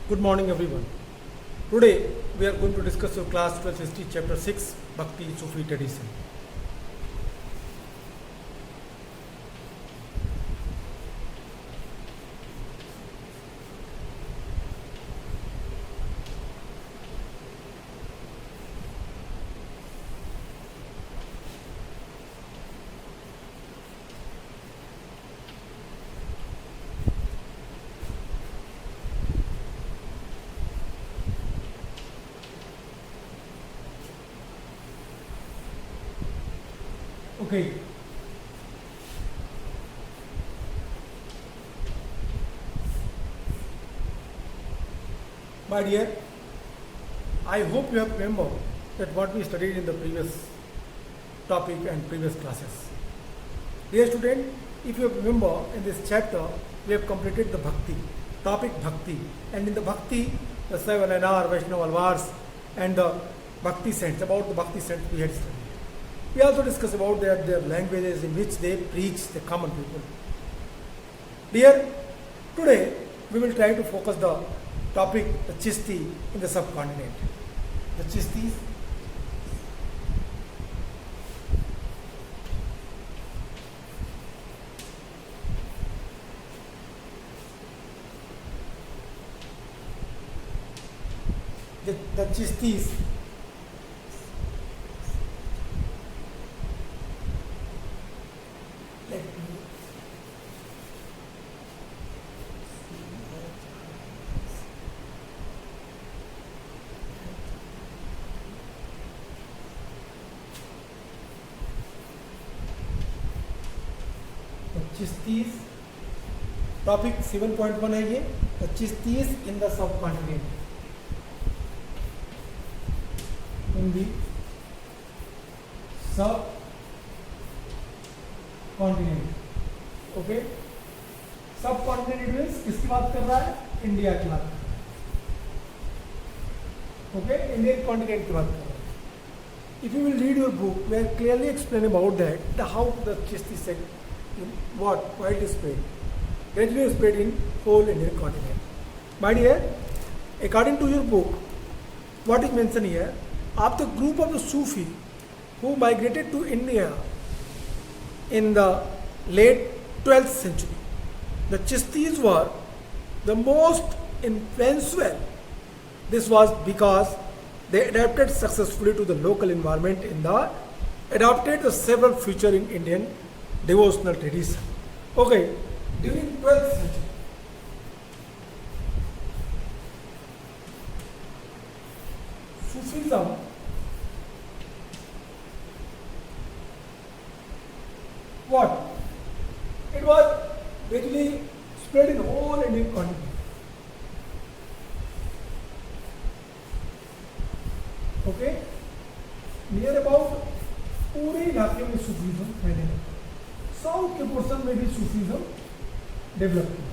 Good morning, everyone. Today we are going to discuss your class 12 history, chapter 6, Bhakti Sufi tradition. Okay. My dear, I hope you have remembered that what we studied in the previous topic and previous classes. Dear student, if you remember in this chapter, we have completed the Bhakti, topic Bhakti, and in the Bhakti, the 7 Anar, Vaishnava Alvars, and the Bhakti saints, about the Bhakti saints we had studied. We also discussed about their languages in which they preach the common people. Dear, today we will try to focus the topic, the Chisti in the subcontinent. The Chistis, the Chistis, Chistis, topic 7.1 है ये, the Chistis in the subcontinent. In the subcontinent. Okay? Subcontinent means किसकी बात कर रहा है? India की बात. Okay? Indian continent की बात कर रहा है. If you will read your book, we are clearly explain about that, how the Chisti sect, why it is spread. Gradually spread in whole Indian continent. My dear, according to your book, what is mentioned here, after the group of the Sufi who migrated to India in the late 12th century, the Chistis were the most influential. This was because they adapted successfully to the local environment adopted the several features in Indian devotional tradition. Okay, during 12th century, Sufism what? It was basically spread in whole Indian continent. Okay, near about पूरे इलाके में Sufism फैले हैं. South के portion में भी Sufism develop हुआ.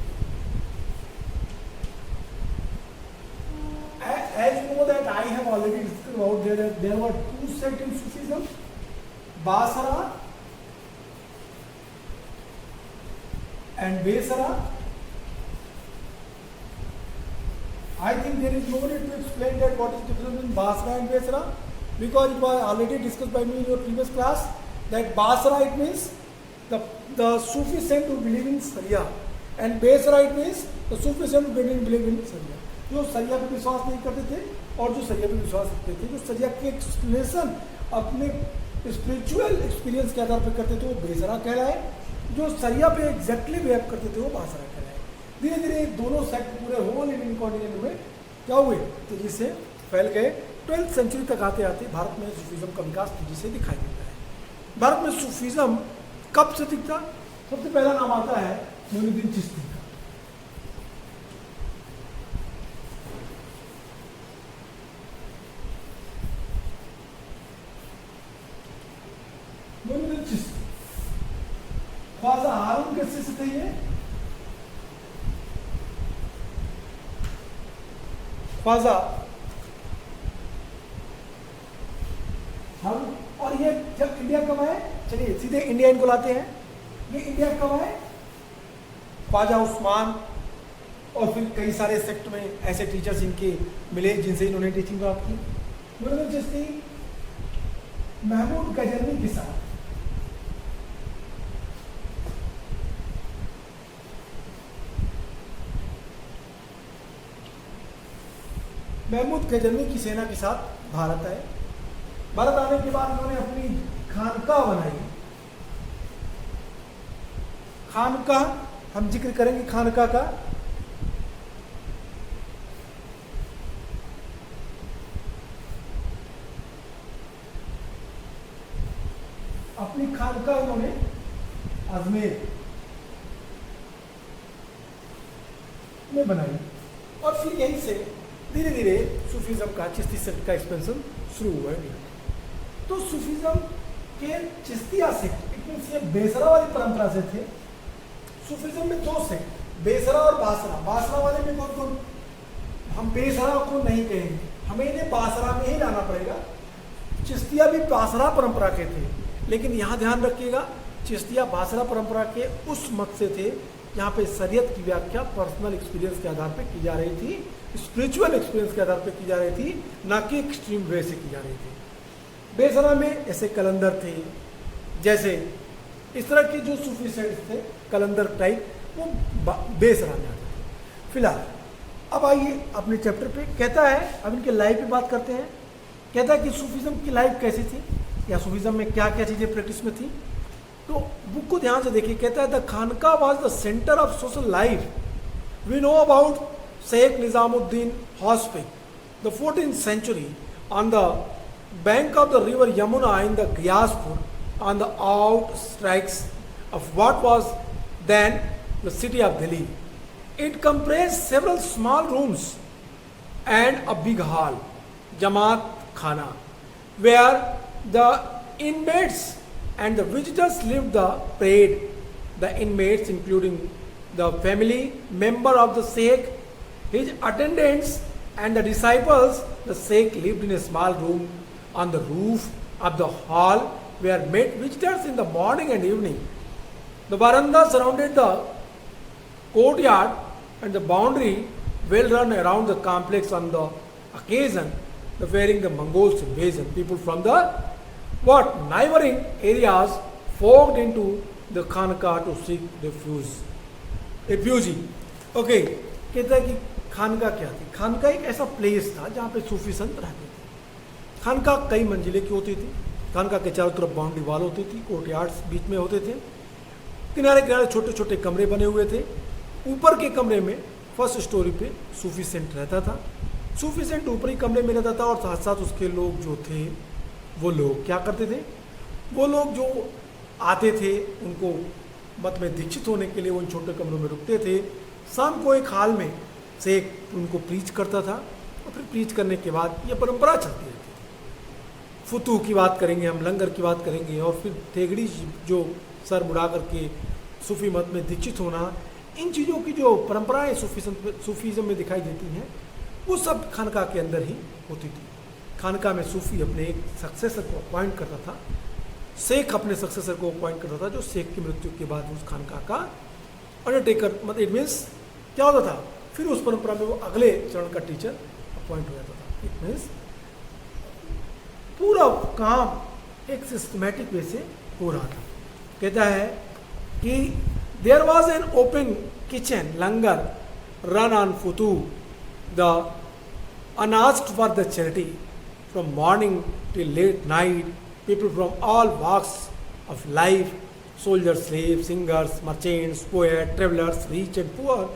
As you know that I have already discussed about there were two sects in Sufism, Basara and Besara. I think there is no need to explain that what is the difference between Basra and Besara, because it was already discussed by me in your previous class that Basra it means the Sufi saint who believe in Sharia, and Besara it means the Sufi saint who believe in Sharia. जो शरिया पे विश्वास नहीं करते थे और जो शरिया पे विश्वास रखते थे, जो शरिया के एक्सप्लेनेशन अपने स्पिरिचुअल एक्सपीरियंस के आधार पर करते थे वो बेसरा कहलाए, जो शरिया पे एग्जैक्टली बिहेव करते थे वो बासरा कहलाए. धीरे धीरे दोनों सेक्ट पूरे होल इंडियन कॉन्टिनेंट में क्या हुए, तेजी से फैल गए. 12th सेंचुरी तक आते आते भारत में सूफीज्म का विकास तेजी से दिखाई देता है. भारत में सूफीज्म कब से दिखता? सबसे पहला नाम आता है मोइनुद्दीन चिश्ती का. मोइनुद्दीन चिश्ती ख्वाजा हारून के शिष्य थे ये. ख्वाजा हारून, और ये जब इंडिया कब आए, चलिए सीधे इंडिया इनको लाते हैं. ये इंडिया कब आए? ख्वाजा उस्मान और फिर कई सारे सेक्ट में ऐसे टीचर्स इनके मिले जिनसे इन्होंने टीचिंग प्राप्त की। मुहम्मद चिश्ती महमूद गजनवी के साथ महमूद गजनवी की सेना के साथ भारत आए। भारत आने के बाद उन्होंने अपनी खानकाह बनाई। खानकाह हम जिक्र करेंगे खानकाह का। अपनी खानकाह उन्होंने अजमेर में बनाई और फिर यहीं से धीरे धीरे सूफीज़म का चिश्ती सेक्ट का एक्सपेंशन शुरू हुआ है। तो सूफीज़म के चिश्तिया सेक्ट इट मीन्स ये बेसरा वाली परंपरा से थे। सूफीज़म में दो सेक्ट, बेसरा और बासरा। बासरा वाले में कौन कौन? हम बेसरा को नहीं कहेंगे, हमें इन्हें बासरा में ही लाना पड़ेगा। चिश्तिया भी बासरा परंपरा के थे, लेकिन यहाँ ध्यान रखिएगा चिश्तिया बासरा परंपरा के उस मत से थे यहाँ पे शरीयत की व्याख्या पर्सनल एक्सपीरियंस के आधार पर की जा रही थी, स्पिरिचुअल एक्सपीरियंस के आधार पर की जा रही थी, ना कि एक्सट्रीम वे से की जा रही थी। बेसरा में ऐसे कलंदर थे, जैसे इस तरह के जो सूफी सेक्ट्स थे कलंदर टाइप, वो बेसरा में आते थे। फिलहाल अब आइए अपने चैप्टर पे। कहता है, अब इनके लाइफ पे बात करते हैं। कहता है कि सूफीज़म की लाइफ कैसी थी या सूफीज़म में क्या क्या चीज़ें प्रैक्टिस में थी। तो बुक को ध्यान से देखिए। कहता है the khanqah was the centre of social life. We know about Sheikh Nizamuddin hospice the 14th century on the bank of the river Yamuna in the Ghyaspur on the outskirts of what was then the city of Delhi. It comprised several small rooms and a big hall, Jamaat Khana, where the inmates and the visitors lived the prayed. The inmates, including the family member of the Sheikh, his attendants and the disciples, the Sheikh lived in a small room on the roof of the hall where met visitors in the morning and evening. The veranda surrounded the courtyard and the boundary well run around the complex on the occasion the fearing the Mongols invasion. People from the neighboring areas flocked into the Khanqa to seek refuge. Okay, कहता है कि खानका क्या थी। खानका एक ऐसा place था जहाँ पे सूफी संत रहते थे। खानका कई मंजिले की होती थी। खानका के चारों तरफ बाउंड्री वाल होती थी, कोर्टयार्ड्स बीच में होते थे, किनारे किनारे छोटे छोटे कमरे बने हुए थे। ऊपर के कमरे में फर्स्ट स्टोरी पे सूफी सेंट रहता था। सूफी सेंट ऊपरी कमरे में रहता था और साथ साथ उसके लोग जो थे वो लोग क्या करते थे, वो लोग जो आते थे उनको मत में दीक्षित होने के लिए उन छोटे कमरों में रुकते थे। शाम को एक हाल में से उनको प्रीच करता था और फिर प्रीच करने के बाद ये परंपरा चलती रहती थी। फुतू की बात करेंगे हम, लंगर की बात करेंगे, और फिर तेगड़ी जो सर मुड़ा करके सूफी मत में दीक्षित होना, इन चीज़ों की जो परंपराएं सूफीज़म में दिखाई देती हैं वो सब खानका के अंदर ही होती थी। खानका में सूफी अपने एक सक्सेसर को अपॉइंट करता था, शेख अपने सक्सेसर को अपॉइंट करता था, जो शेख की मृत्यु के बाद उस खानका का अंडरटेकर, मतलब इट मीन्स क्या होता था, फिर उस परंपरा में वो अगले चरण का टीचर अपॉइंट हो जाता था। इट मीन्स पूरा काम एक सिस्टमैटिक वे से हो रहा था। कहता है कि there was an open kitchen langar run on फुतू the unasked for the charity from morning till late night. People from all walks of life, soldiers, slaves, singers, merchants, poets, travelers, rich and poor,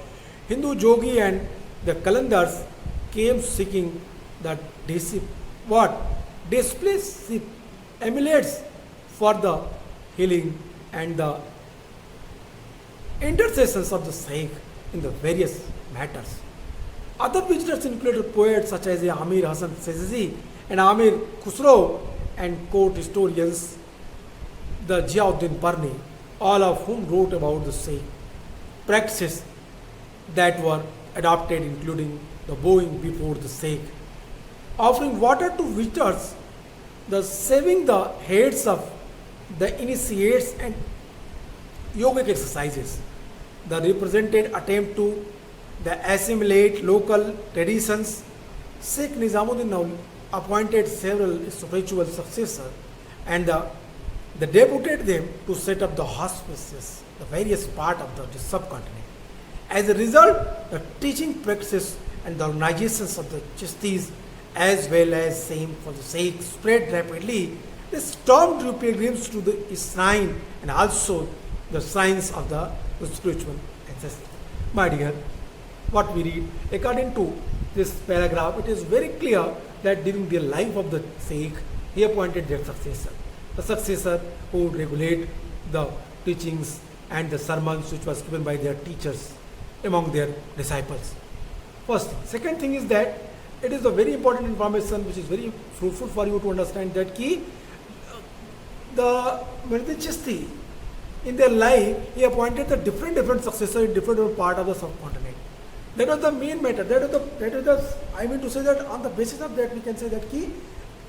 Hindu yogi and the Kalandars came seeking the displays amulets for the healing and the intercessions of the Sheikh in the various matters. Other visitors included poets such as Amir Hasan Sezazi and Amir Khusro and court historians the Ziauddin Parni, all of whom wrote about the Sheikh practices that were adopted, including the bowing before the Sheikh, offering water to visitors, the shaving the heads of the initiates and yogic exercises, the represented attempt to the assimilate local traditions. Sheikh Nizamuddin now appointed several spiritual successors and they deputed them to set up the hospices, the various part of the subcontinent. As a result, the teaching practices and the organizations of the Chistis as well as same for the Sikhs spread rapidly. They stormed through pilgrims to the shrine and also the shrines of the spiritual ancestors. My dear, what we read, according to this paragraph, it is very clear that during the life of the Sikh, he appointed their successor. The successor who would regulate the teachings and the sermons which was given by their teachers among their disciples. First thing. Second thing is that it is a very important information which is very fruitful for you to understand that key the Chisti in their life he appointed the different successor in different part of the subcontinent. That was the main matter. That was the I mean to say that on the basis of that we can say that कि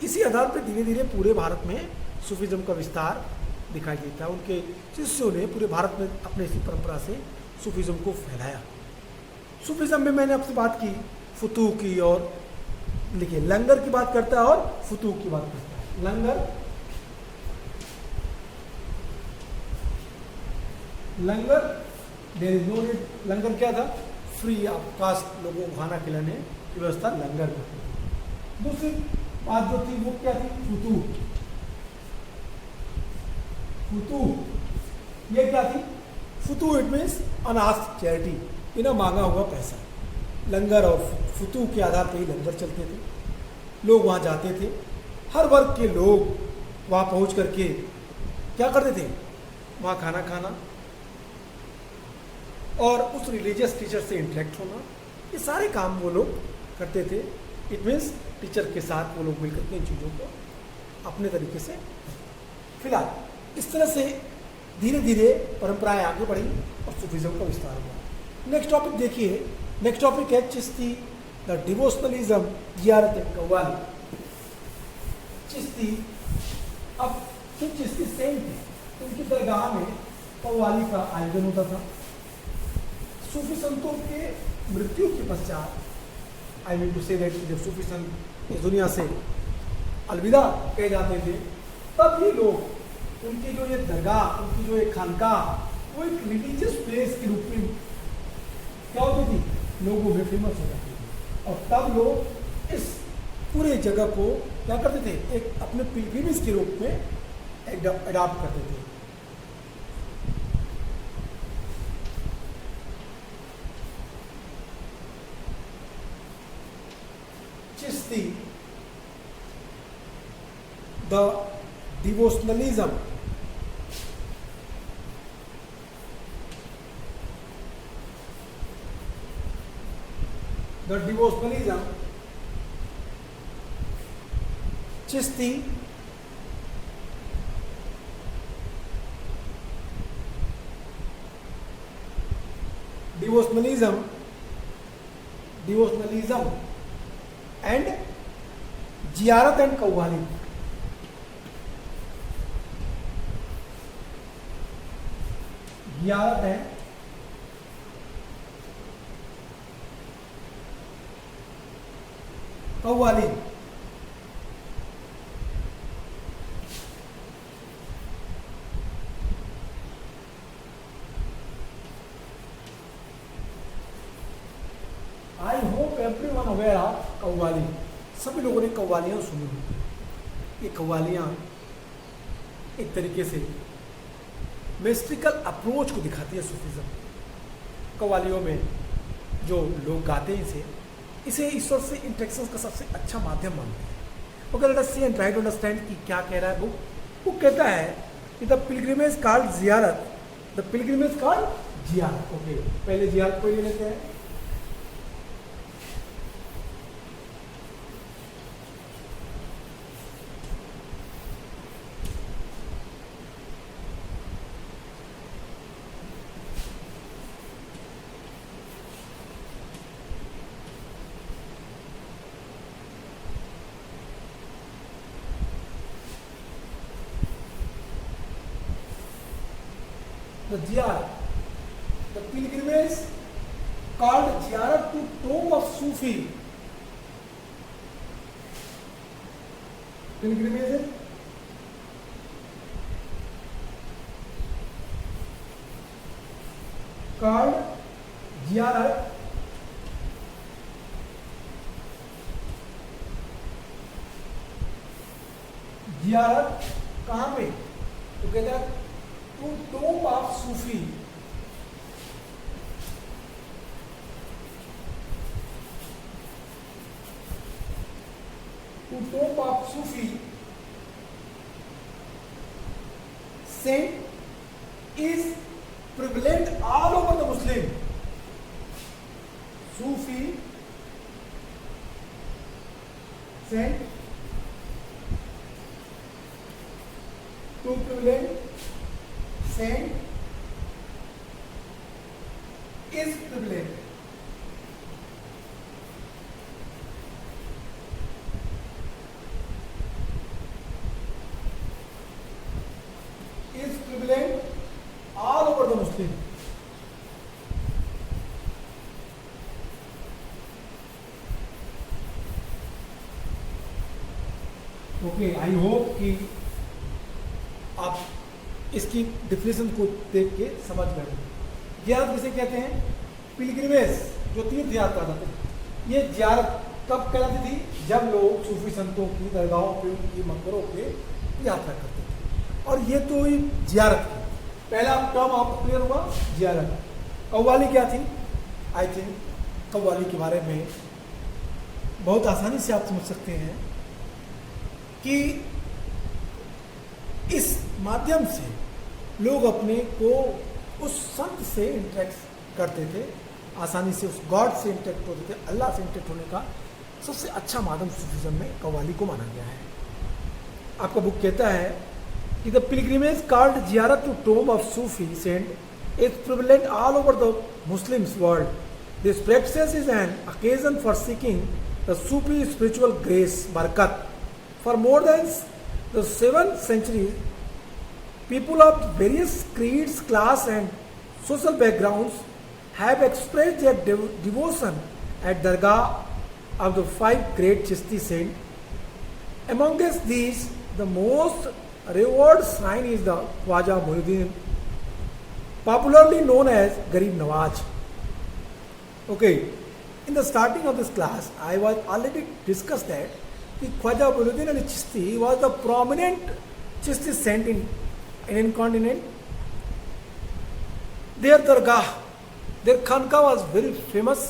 इसी आधार पर धीरे धीरे पूरे भारत में Sufism का विस्तार दिखाई देता है. उनके शिष्यों ने पूरे भारत में अपने इसी परंपरा से सूफीज़म को फैलाया. सूफीज़म में मैंने आपसे बात की फुतू की और देखिए लंगर की बात करता है और फुतू की बात करता है. लंगर देयर इज नो नीड. लंगर क्या था? फ्री ऑफ कास्ट लोगों को खाना खिलाने की व्यवस्था लंगर में थी. दूसरी बात जो थी वो क्या थी? फुतू ये क्या थी? फुतू इट मीन्स अनास्क्ड चैरिटी, बिना मांगा हुआ पैसा. लंगर और फुतू के आधार पर ही लंगर चलते थे. लोग वहाँ जाते थे. हर वर्ग के लोग वहाँ पहुँच करके क्या करते थे? वहाँ खाना खाना और उस रिलीजियस टीचर से इंटरेक्ट होना, ये सारे काम वो लोग करते थे. इट मीन्स टीचर के साथ वो लोग मिलकर के इन चीज़ों को अपने तरीके से. फिलहाल इस तरह से धीरे धीरे परंपराएं आगे बढ़ी और सूफीज़म का विस्तार हुआ. नेक्स्ट टॉपिक देखिए. नेक्स्ट टॉपिक है चिश्ती द डिवोशनलिज्म जियारत कव्वाली. चिश्ती अब चिश्ती सेंट थे, उनकी दरगाह में कव्वाली का आयोजन होता था. सूफी संतों के मृत्यु के पश्चात I mean to say that जब सूफी संत इस दुनिया से अलविदा कहे जाते थे तब ये लोग उनकी जो ये दरगाह, उनकी जो एक खानकाह, वो एक रिलीजियस प्लेस के रूप में क्या होती थी? लोगों में फेमस हो जाती थी. और तब लोग इस पूरे जगह को क्या करते थे? एक अपने पिलग्रिमेज के रूप में अडॉप्ट करते थे. Chisti, the devotionalism Chisti devotionalism and जियारत एंड कव्वाली. जियारत and qawwali I hope everyone aware of qawwali. सभी लोगों ने कव्वालियाँ सुनी होंगी. ये कव्वालियाँ एक तरीके से मिस्टिकल अप्रोच को दिखाती है सूफीज़म. कव्वालियों में जो लोग गाते हैं इसे ईश्वर से इंटरेक्शन का सबसे अच्छा माध्यम मानते हैं. Okay, let us see and try to understand कि क्या कह रहा है वो कहता है कि द पिलग्रिमेज कॉल्ड जियारत, द पिलग्रिमेज कॉल्ड जियारत. ओके, पहले जियारत को ले लेते हैं. The ziyarah, the pilgrimage called ziyarat to tomb of Sufi pilgrimage called ziyarat कहाँ पे? तो कहता है to top of Sufi, to top of Sufi saint is prevalent all over the Muslim. Sufi saint to prevalent saint is prevalent. Is prevalent all over the Muslim. Okay, I hope कि आप इसकी definition को देख के समझ गए। जियारत किसे कहते हैं? पिलग्रिमेज, जो तीर्थ यात्रा कहते हैं। ये जियारत कब कहलाती थी? जब लोग सूफी संतों की दरगाहों पे, उनकी मकबरों पे यात्रा करते थे। और ये तो ही जियारत है। पहला टर्म आपको क्लियर हुआ, जियारत। कव्वाली क्या थी? आई थिंक कव्वाली के बारे में बहुत आसानी से आप समझ सकते हैं कि इस माध्यम से लोग अपने को उस संत से इंटरेक्ट करते थे, आसानी से उस गॉड से इंटरेक्ट होते थे, अल्लाह से इंटरेक्ट होने का सबसे अच्छा माध्यम सूफीज़म में कव्वाली को माना गया है। आपका बुक कहता है कि द पिलग्रिमेज कॉल्ड जियारत to tomb of Sufi saint is prevalent all over the Muslims world. This practice is an occasion for seeking the Sufi spiritual grace, barakat. For more than the 7th century, people of various creeds, class and social backgrounds have expressed their devotion at Dargah of the 5 great Chishti saints. Amongst these, the most revered shrine is the Khwaja Muhyiddin, popularly known as Garib Nawaz. Okay, in the starting of this class, I was already discussed that Khwaja Muhyiddin Ali Chishti was the prominent Chishti saint in Indian continent. Their dargah, their khanqa was very famous.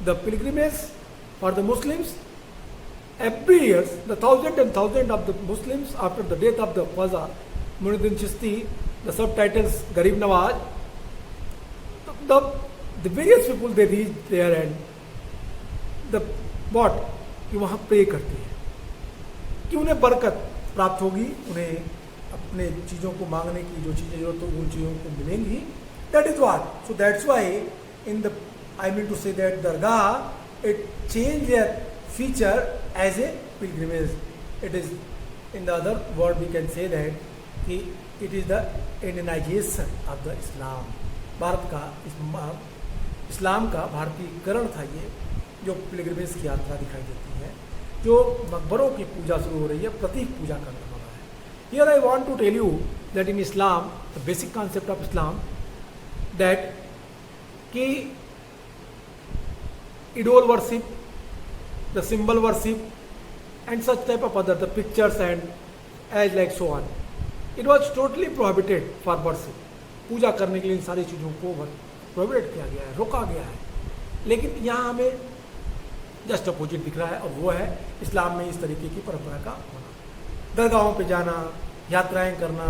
The pilgrimage for the Muslims, every year, the thousand of the Muslims after the death of the Khwaja Muhyiddin Chishti, the subtitles Garib Nawaz, the various people they reach there and the what कि वहाँ pray करते हैं कि उन्हें बरकत प्राप्त होगी, उन्हें अपने चीज़ों को मांगने की जो चीज़ें जरूरत हो उन चीज़ों को मिलेंगी. That is what. So that's why in the I mean to say that dargah it change their feature as a pilgrimage. It is in the other word we can say that कि it is the Indianization of the Islam. Bharat का इस्लाम का भारतीयकरण था ये, जो pilgrimage की यात्रा दिखाई देती है, जो मकबरों की पूजा शुरू हो रही है, प्रतीक पूजा करने वाला है. Here I want to tell you that in Islam the basic concept of Islam that कि idol worship, the symbol worship and such type of other, the pictures and as like so on, it was totally prohibited for worship. पूजा करने के लिए इन सारी चीज़ों को prohibit किया गया है, रोका गया है. लेकिन यहाँ हमें जस्ट अपोजिट दिख रहा है, और वो है इस्लाम में इस तरीके की परंपरा का होना. दरगाहों पे जाना, यात्राएं करना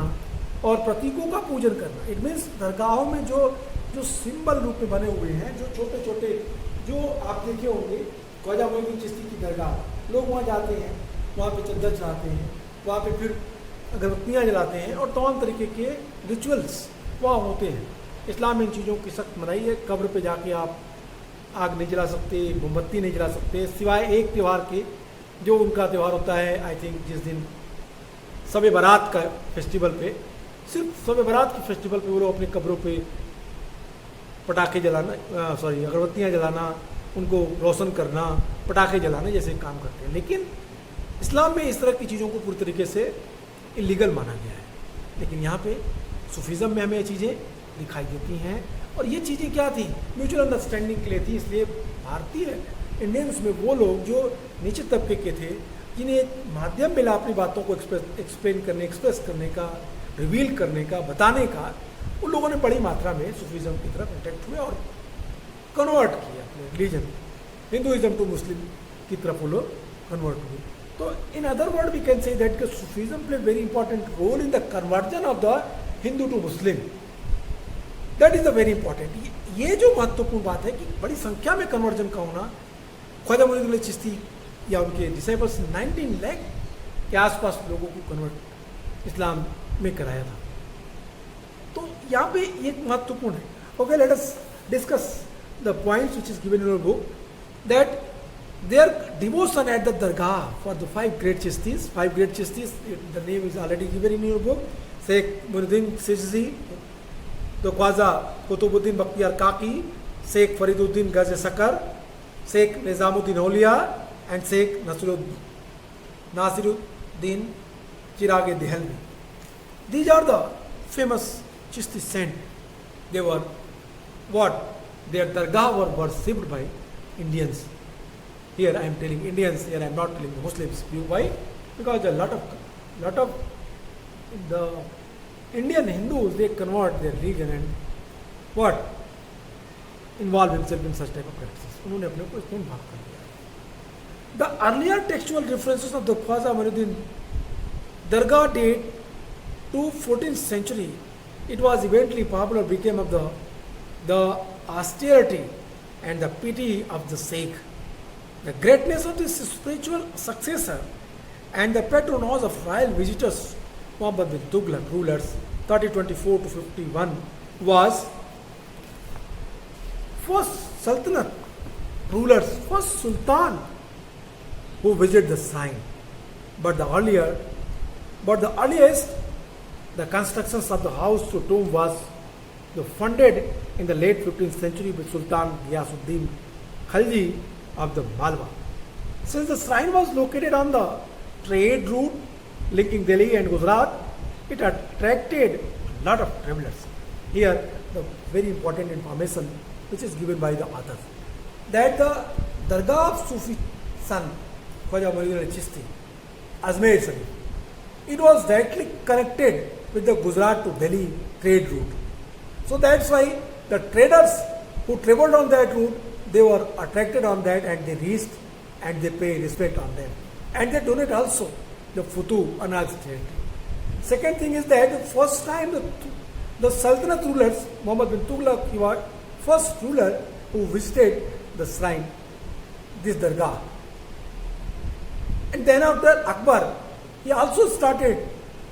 और प्रतीकों का पूजन करना. इट मीन्स दरगाहों में जो सिंबल रूप में बने हुए हैं, जो छोटे छोटे, जो आप देखे होंगे ख्वाजा मोइनुद्दीन चिश्ती की दरगाह, लोग वहाँ जाते हैं, वहाँ पे चद्दर चढ़ाते हैं, वहाँ पे फिर अगरबत्तियाँ जलाते हैं और तमाम तरीके के रिचुअल्स वहाँ होते हैं. इस्लाम में इन चीज़ों की सख्त मनाही है. कब्र पे जाके आप आग नहीं जला सकते, मोमबत्ती नहीं जला सकते, सिवाय एक त्यौहार के, जो उनका त्यौहार होता है आई थिंक जिस दिन शब बारात का फेस्टिवल पे, सिर्फ शब बारात के फेस्टिवल पे वो लोग अपने कब्रों पे पटाखे जलाना, अगरबत्तियाँ जलाना, उनको रोशन करना, पटाखे जलाना जैसे काम करते हैं। लेकिन इस्लाम में इस तरह की चीज़ों को पूरी तरीके से इलीगल माना गया है। लेकिन यहाँ पे सूफीज़म में हमें ये चीज़ें दिखाई देती हैं। और ये चीज़ें क्या थी, म्यूचुअल अंडरस्टैंडिंग के लिए थी। इसलिए भारतीय इंडियंस में वो लोग जो नीचे तबके के थे, जिन्हें एक माध्यम मिला अपनी बातों को एक्सप्रेस करने का, रिवील करने का, बताने का, उन लोगों ने बड़ी मात्रा में सूफीज़म की तरफ अट्रैक्ट हुए और कन्वर्ट किया अपने रिलीजन, हिंदुइज्म टू मुस्लिम की तरफ वो लोग कन्वर्ट हुए। तो in other word we can say that Sufism play very important role in the conversion of the Hindu to Muslim. That is the very important. ये जो महत्वपूर्ण बात है कि बड़ी संख्या में कन्वर्जन का होना, ख्वाजा मोइनुद्दीन चिश्ती या उनके डिसाइपल्स 19 लाख के आसपास लोगों को कन्वर्ट इस्लाम में कराया था। तो यहाँ पे ये महत्वपूर्ण है। Okay, let us discuss the points which is given in your book, that their devotion at the dargah for the 5 great Chistis. 5 great Chistis, the name is already given in your book. Sheikh Muhyiddin Chishti, the Khwaja Qutubuddin Bakhtiyar Kaki, Sheikh Fariduddin Ghazi Sakar, Sheikh Nizamuddin Auliya, and Sheikh Nasiruddin Chirag Dehelvi. These are the famous Chishti saints. They were what? Their dargah were worshipped by Indians. Here I am telling Indians, here I am not telling the Muslims. Why? Because a lot of the Indian Hindus, they convert their religion and what? Involve themselves in such type of practices. उन्होंने अपने को इसमें भाग कर दिया। The earlier textual references of the Khwaja Moinuddin Dargah date to 14th century. It was eventually popular, became of the austerity and the pity of the Sheikh. The greatness of this spiritual successor and the patronage of royal visitors Muhammad bin Tughlaq rulers 3024 to 51 was first Sultanate rulers, first Sultan who visited the shrine. But the earliest the constructions of the house to tomb was funded in the late 15th century by Sultan Ghiyasuddin Khalji of the Malwa. Since the shrine was located on the trade route linking Delhi and Gujarat, it attracted a lot of travelers. Here, the very important information which is given by the author, that the Dargah of Sufi son, Khwaja Moinuddin Chishti, Ajmer Sharif, it was directly connected with the Gujarat to Delhi trade route. So that's why the traders who traveled on that route, they were attracted on that and they reached and they pay respect on them. And they donate also the Futu, Anaj territory. Second thing is that the first time the Sultanate rulers, Muhammad bin Tughlaq, he was first ruler who visited the shrine, this Dargah. And then after Akbar, he also started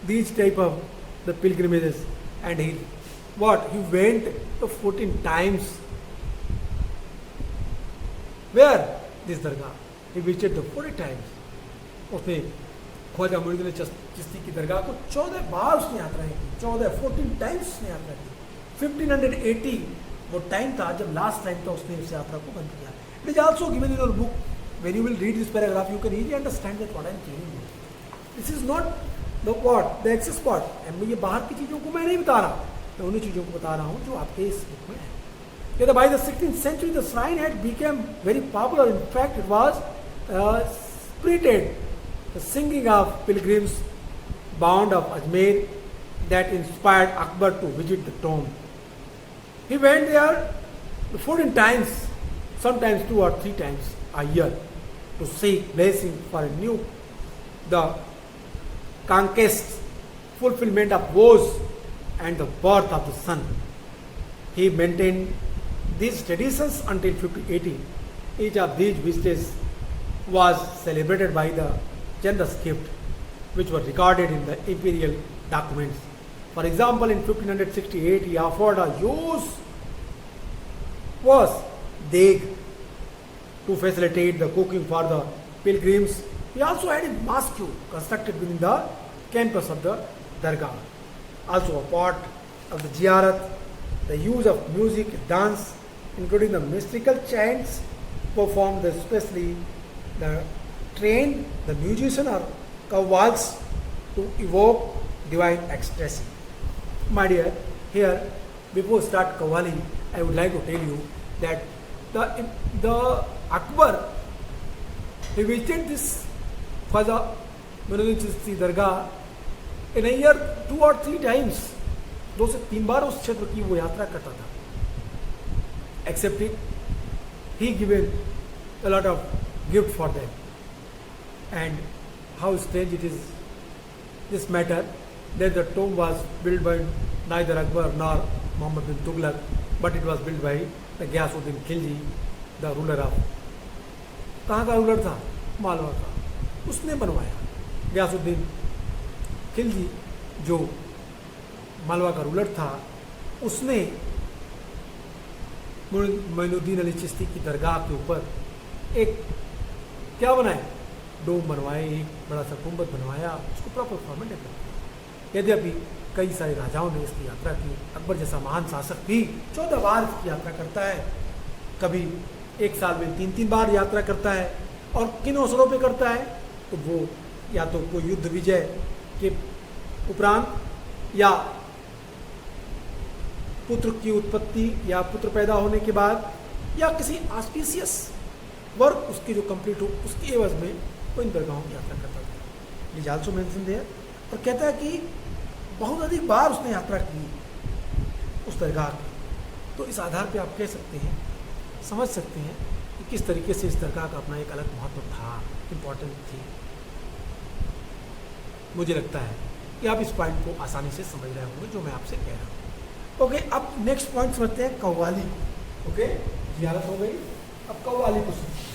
these type of the pilgrimages, and he went to 14 times. Where? This Dargah. He visited the 40 times. उसने ख्वाजा मोइनुद्दीन चिश्ती की दरगाह को 14 बार उसने यात्राएं की, 14 times उसने यात्रा की। 1580 वो टाइम था जब लास्ट टाइम था उसने इस यात्रा को बंद किया। It is also given in your book, when you will read this paragraph you can easily understand that what I am telling you. This is not the access part. ये बाहर की चीज़ों को मैं नहीं बता रहा, मैं उन्हीं चीज़ों को बता रहा हूँ जो आपके इस बुक में है। By the 16th century, the shrine had become very popular. In fact, it was spirited, the singing of pilgrims bound of Ajmer that inspired Akbar to visit the tomb. He went there 14 times, sometimes 2 or 3 times a year, to seek blessing for the conquest, fulfillment of woes, and the birth of the son. He maintained these traditions until 1580. Each of these visits was celebrated by the generous gift which were recorded in the imperial documents. For example, in 1568 he offered a huge deg to facilitate the cooking for the pilgrims. He also had a mosque constructed within the campus of the Dargah. Also a part of the ziyarat the use of music, dance, including the mystical chants performed especially the trained the musician or qawwals to evoke divine ecstasy. My dear, here before start qawwali, I would like to tell you that the Akbar he visited this Khwaja Muinuddin Chishti Dargah in a year 2 or 3 times. 2 से 3 बार उस क्षेत्र की वो यात्रा करता था. Except it, he given a lot of gift for them. And how strange it is, this matter, that the tomb was built by neither Akbar nor Muhammad bin Tughlaq, but it was built by the Ghiyasuddin Khilji, the ruler of. कहाँ का ruler था? मालवा का. उसने बनवाया. ghiyasuddin Khilji जो मालवा का ruler था, उसने मोइनुद्दीन अली चिश्ती की दरगाह के ऊपर एक क्या बनाए, डोम बनवाए, एक बड़ा सा गुंबद बनवाया, उसको प्रॉपर फॉर्मेट कर. यद्यपि कई सारे राजाओं ने इसकी यात्रा की. अकबर जैसा महान शासक भी 14 बार इसकी यात्रा करता है. कभी एक साल में 3-3 बार यात्रा करता है. और किन अवसरों पे करता है? तो वो या तो कोई युद्ध विजय के उपरांत, या पुत्र की उत्पत्ति या पुत्र पैदा होने के बाद, या किसी ऑस्पिशियस वर्क उसकी जो कंप्लीट हो उसके एवज में वो इन दरगाहों की यात्रा करता था. Is also mention there. और कहता है कि बहुत अधिक बार उसने यात्रा की उस दरगाह की. तो इस आधार पे आप कह सकते हैं, समझ सकते हैं कि किस तरीके से इस दरगाह का अपना एक अलग महत्व था, इम्पोर्टेंट थी. मुझे लगता है कि आप इस पॉइंट को आसानी से समझ रहे होंगे जो मैं आपसे कह रहा हूँ. ओके, अब नेक्स्ट पॉइंट समझते हैं कव्वाली. ओके, जियारत हो गई, अब कव्वाली को सुनते हैं.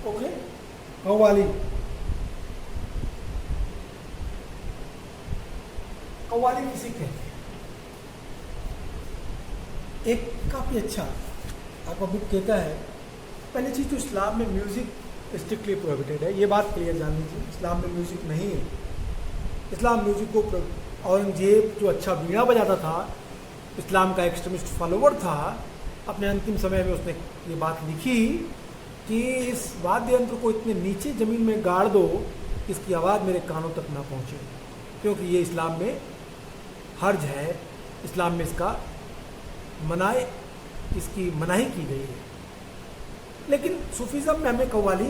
ओके, कव्वाली. कव्वाली किसे कहते हैं? एक काफ़ी अच्छा आपका बुक कहता है, पहली चीज़ तो इस्लाम में म्यूज़िक स्ट्रिक्टली प्रोहिबिटेड है. ये बात क्लियर जान लीजिए, इस्लाम में म्यूज़िक नहीं है. इस्लाम म्यूज़िक को, औरंगजेब जो अच्छा बीड़ा बजाता था, इस्लाम का एक्सट्रीमिस्ट फॉलोवर था, अपने अंतिम समय में उसने ये बात लिखी कि इस वाद्य यंत्र को इतने नीचे ज़मीन में गाड़ दो कि इसकी आवाज़ मेरे कानों तक ना पहुँचे, क्योंकि ये इस्लाम में हर्ज है, इस्लाम में इसका इसकी मनाही की गई है. लेकिन सूफीज़म में हमें कव्वाली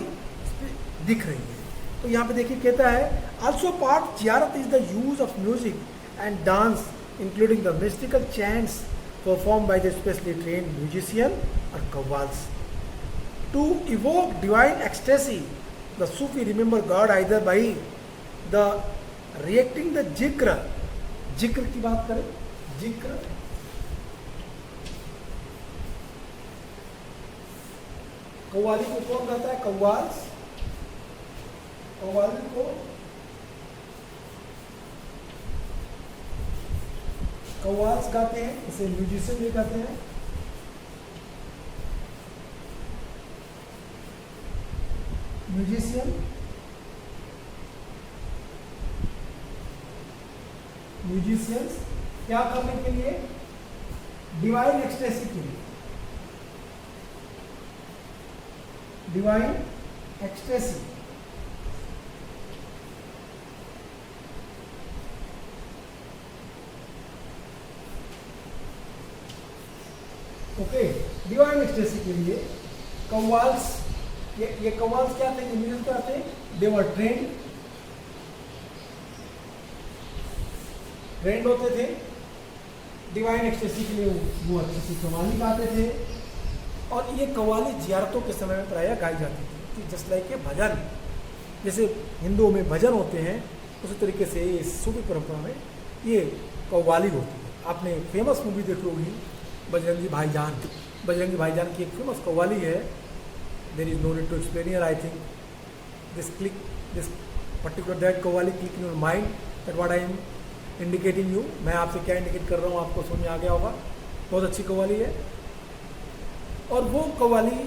दिख रही है. तो यहाँ पे देखिए कहता है, आल्सो पार्ट जियारत is the use of music and dance including the mystical chants perform by the specially trained musician और कव्वाल्स to evoke divine ecstasy. The Sufi remember God either by the reacting the zikr. जिक्र की बात करें, जिक्र कव्वाली को कौन कहता है? कव्वाल्स. कव्वाली को कव्वाल्स गाते हैं, इसे म्यूजिशियन भी कहते हैं. म्यूजिशियन, म्यूजिशियंस क्या करने के लिए? डिवाइन एक्सटेसी के लिए. Divine ecstasy. Okay, divine ecstasy के लिए कव्वाल्स. ये कव्वाल्स क्या थे? म्यूजिक क्या थे? दे वर ट्रेंड होते थे. डिवाइन एक्सटेसी के लिए वो अच्छी सी कव्वाली गाते थे. और ये कव्वाली जियारतों के समय में प्रायः गाई जाती थी, जस्ट लाइक ए भजन। जैसे हिंदुओं में भजन होते हैं उसी तरीके से ये सूफी परंपरा में ये कव्वाली होती है। आपने फेमस मूवी देखी होगी बजरंगी भाईजान। बजरंगी भाईजान की एक फेमस कव्वाली है, there is no need to explain here, I think this particular that qawwali click in your mind that what I am indicating you. मैं आपसे क्या इंडिकेट कर रहा हूँ आपको समझ में आ गया होगा। बहुत अच्छी कव्वाली है और वो कव्वाली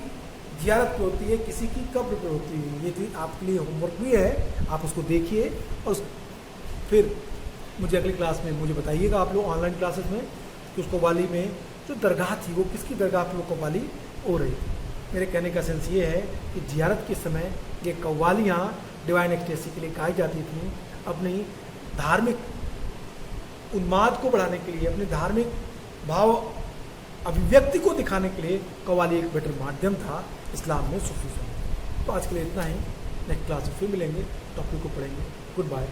जियारत पे होती है, किसी की कब्र पे होती है। ये थी आपके लिए होमवर्क भी है, आप उसको देखिए और फिर मुझे अगली क्लास में मुझे बताइएगा आप लोग ऑनलाइन क्लासेस में कि उस कव्वाली में जो दरगाह थी वो किसकी दरगाह पे वो कव्वाली हो रही थी। मेरे कहने का सेंस ये है कि जियारत के समय ये कव्वालियाँ डिवाइन एक्सटेसी के लिए गाई जाती थी, अपनी धार्मिक उन्माद को बढ़ाने के लिए, अपने धार्मिक भाव अभिव्यक्ति को दिखाने के लिए कव्वाली एक बेटर माध्यम था इस्लाम में, सूफीज़्म में। तो आज के लिए इतना ही, नेक्स्ट क्लास में फिर मिलेंगे, टॉपिक को पढ़ेंगे। Good bye.